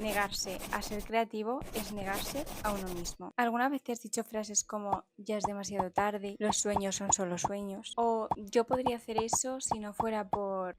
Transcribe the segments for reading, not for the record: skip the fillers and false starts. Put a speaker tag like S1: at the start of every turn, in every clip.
S1: negarse a ser creativo es negarse a uno mismo. ¿Alguna vez te has dicho frases como ya es demasiado tarde, los sueños son solo sueños? O yo podría hacer eso si no fuera por...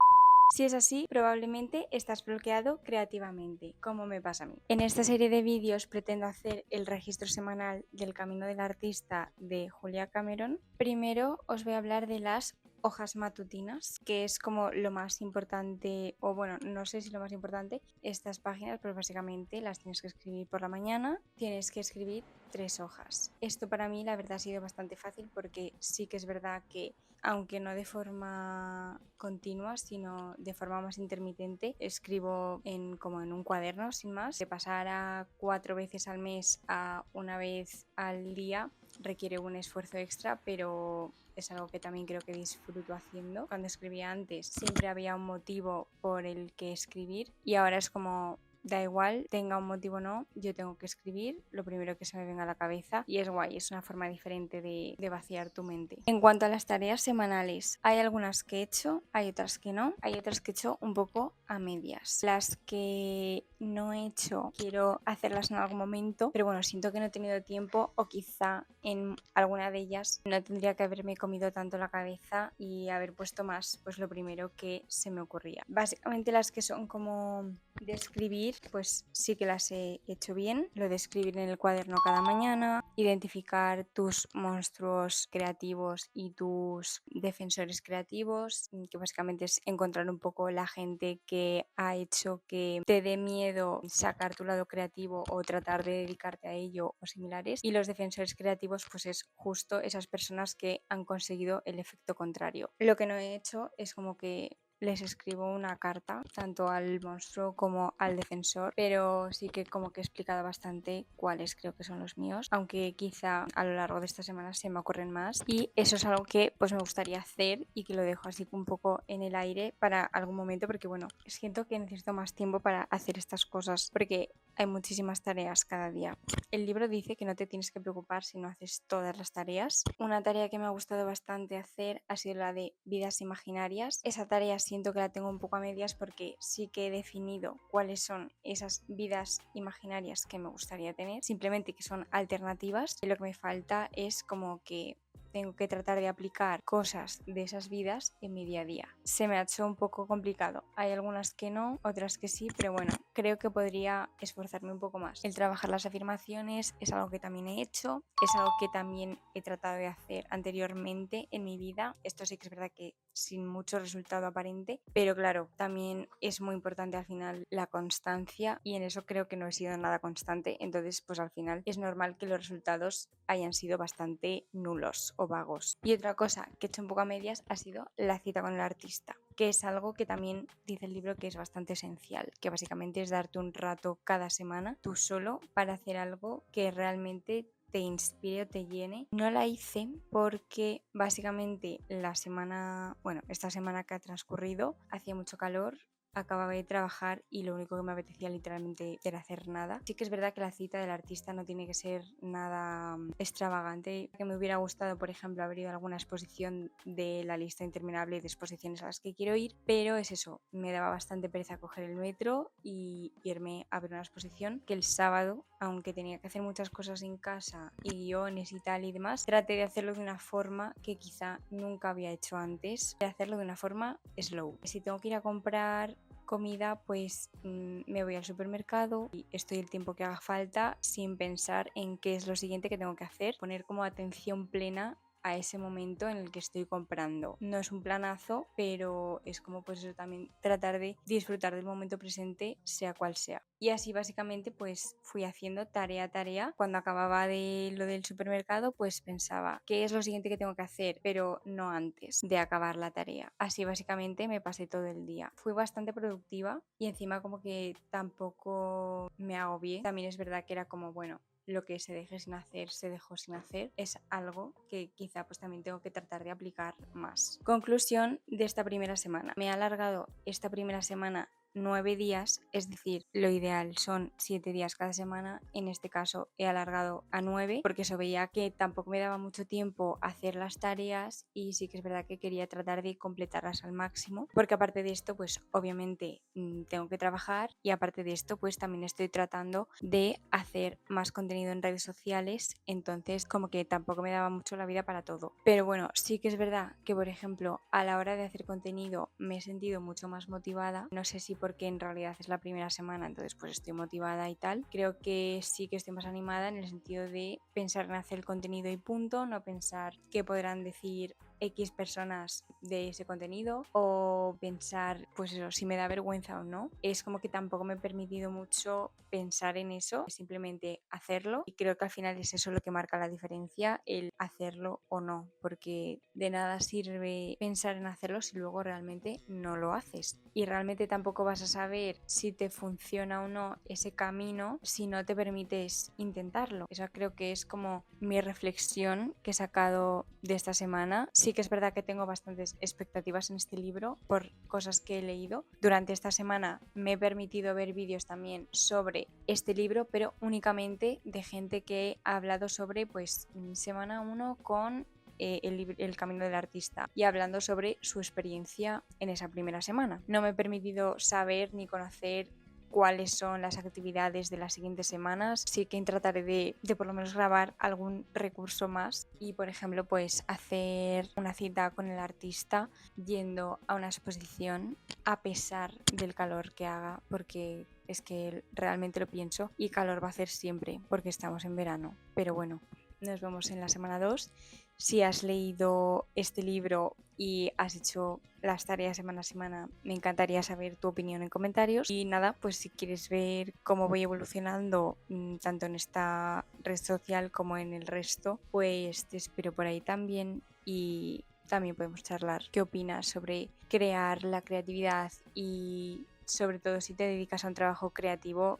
S1: Si es así, probablemente estás bloqueado creativamente, como me pasa a mí. En esta serie de vídeos pretendo hacer el registro semanal del camino del artista de Julia Cameron. Primero os voy a hablar de las hojas matutinas, que es como lo más importante, o bueno, no sé si lo más importante, estas páginas, pero básicamente las tienes que escribir por la mañana, tienes que escribir 3 hojas. Esto para mí la verdad ha sido bastante fácil porque sí que es verdad que aunque no de forma continua, sino de forma más intermitente, escribo como en un cuaderno sin más. De pasar a 4 veces al mes a una vez al día requiere un esfuerzo extra, pero es algo que también creo que disfruto haciendo. Cuando escribía antes siempre había un motivo por el que escribir y ahora es como... Da igual, tenga un motivo o no, yo tengo que escribir lo primero que se me venga a la cabeza y es guay, es una forma diferente de vaciar tu mente. En cuanto a las tareas semanales, hay algunas que he hecho, hay otras que no, hay otras que he hecho un poco a medias. Las que no he hecho quiero hacerlas en algún momento, pero bueno, siento que no he tenido tiempo o quizá en alguna de ellas no tendría que haberme comido tanto la cabeza y haber puesto más, pues lo primero que se me ocurría. Básicamente las que son como de escribir, pues sí que las he hecho bien. Lo de escribir en el cuaderno cada mañana, identificar tus monstruos creativos y tus defensores creativos, que básicamente es encontrar un poco la gente que ha hecho que te dé miedo sacar tu lado creativo o tratar de dedicarte a ello o similares. Y los defensores creativos, pues es justo esas personas que han conseguido el efecto contrario. Lo que no he hecho es como que les escribo una carta tanto al monstruo como al defensor, pero sí que como que he explicado bastante cuáles creo que son los míos, aunque quizá a lo largo de esta semana se me ocurren más y eso es algo que pues me gustaría hacer y que lo dejo así un poco en el aire para algún momento porque bueno, siento que necesito más tiempo para hacer estas cosas porque hay muchísimas tareas cada día. El libro dice que no te tienes que preocupar si no haces todas las tareas. Una tarea que me ha gustado bastante hacer ha sido la de vidas imaginarias. Esa tarea siento que la tengo un poco a medias porque sí que he definido cuáles son esas vidas imaginarias que me gustaría tener, simplemente que son alternativas y lo que me falta es como que tengo que tratar de aplicar cosas de esas vidas en mi día a día. Se me ha hecho un poco complicado. Hay algunas que no, otras que sí, pero bueno, creo que podría esforzarme un poco más. El trabajar las afirmaciones es algo que también he hecho, es algo que también he tratado de hacer anteriormente en mi vida. Esto sí que es verdad que sin mucho resultado aparente, pero claro, también es muy importante al final la constancia y en eso creo que no he sido nada constante, entonces pues al final es normal que los resultados hayan sido bastante nulos o vagos. Y otra cosa que he hecho un poco a medias ha sido la cita con el artista, que es algo que también dice el libro que es bastante esencial, que básicamente es darte un rato cada semana tú solo para hacer algo que realmente te inspire o te llene. No la hice porque básicamente esta semana que ha transcurrido hacía mucho calor, acababa de trabajar y lo único que me apetecía literalmente era hacer nada. Sí que es verdad que la cita del artista no tiene que ser nada extravagante, que me hubiera gustado por ejemplo haber ido a alguna exposición de la lista interminable de exposiciones a las que quiero ir, pero es eso, me daba bastante pereza coger el metro y irme a ver una exposición que el sábado, aunque tenía que hacer muchas cosas en casa y guiones y tal y demás, traté de hacerlo de una forma que quizá nunca había hecho antes, de hacerlo de una forma slow. Si tengo que ir a comprar comida, pues me voy al supermercado y estoy el tiempo que haga falta sin pensar en qué es lo siguiente que tengo que hacer, poner como atención plena a ese momento en el que estoy comprando. No es un planazo, pero es como pues eso también tratar de disfrutar del momento presente sea cual sea. Y así básicamente pues fui haciendo tarea a tarea. Cuando acababa de lo del supermercado pues pensaba qué es lo siguiente que tengo que hacer, pero no antes de acabar la tarea. Así básicamente me pasé todo el día. Fui bastante productiva y encima como que tampoco me agobié. También es verdad que era como bueno, lo que se deje sin hacer, se dejó sin hacer, es algo que quizá pues también tengo que tratar de aplicar más. Conclusión de esta primera semana. Me he alargado esta primera semana 9 días, es decir, lo ideal son 7 días cada semana. En este caso he alargado a 9 porque eso veía que tampoco me daba mucho tiempo hacer las tareas y sí que es verdad que quería tratar de completarlas al máximo, porque aparte de esto pues obviamente tengo que trabajar y aparte de esto pues también estoy tratando de hacer más contenido en redes sociales, entonces como que tampoco me daba mucho la vida para todo. Pero bueno, sí que es verdad que por ejemplo a la hora de hacer contenido me he sentido mucho más motivada, no sé si porque en realidad es la primera semana, entonces pues estoy motivada y tal. Creo que sí que estoy más animada en el sentido de pensar en hacer el contenido y punto, no pensar qué podrán decir X personas de ese contenido o pensar pues eso, si me da vergüenza o no. Es como que tampoco me he permitido mucho pensar en eso, simplemente hacerlo, y creo que al final es eso lo que marca la diferencia, el hacerlo o no, porque de nada sirve pensar en hacerlo si luego realmente no lo haces, y realmente tampoco vas a saber si te funciona o no ese camino si no te permites intentarlo. Esa creo que es como mi reflexión que he sacado de esta semana. Sí que es verdad que tengo bastantes expectativas en este libro por cosas que he leído. Durante esta semana me he permitido ver vídeos también sobre este libro, pero únicamente de gente que ha hablado sobre pues semana 1 con el camino del artista y hablando sobre su experiencia en esa primera semana. No me he permitido saber ni conocer cuáles son las actividades de las siguientes semanas. Sí que trataré de por lo menos grabar algún recurso más y por ejemplo pues hacer una cita con el artista yendo a una exposición a pesar del calor que haga, porque es que realmente lo pienso y calor va a hacer siempre porque estamos en verano. Pero bueno, nos vemos en la semana 2. Si has leído este libro y has hecho las tareas semana a semana, me encantaría saber tu opinión en comentarios. Y nada, pues si quieres ver cómo voy evolucionando tanto en esta red social como en el resto, pues te espero por ahí también, y también podemos charlar qué opinas sobre crear la creatividad y sobre todo si te dedicas a un trabajo creativo,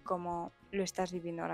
S1: cómo lo estás viviendo ahora mismo.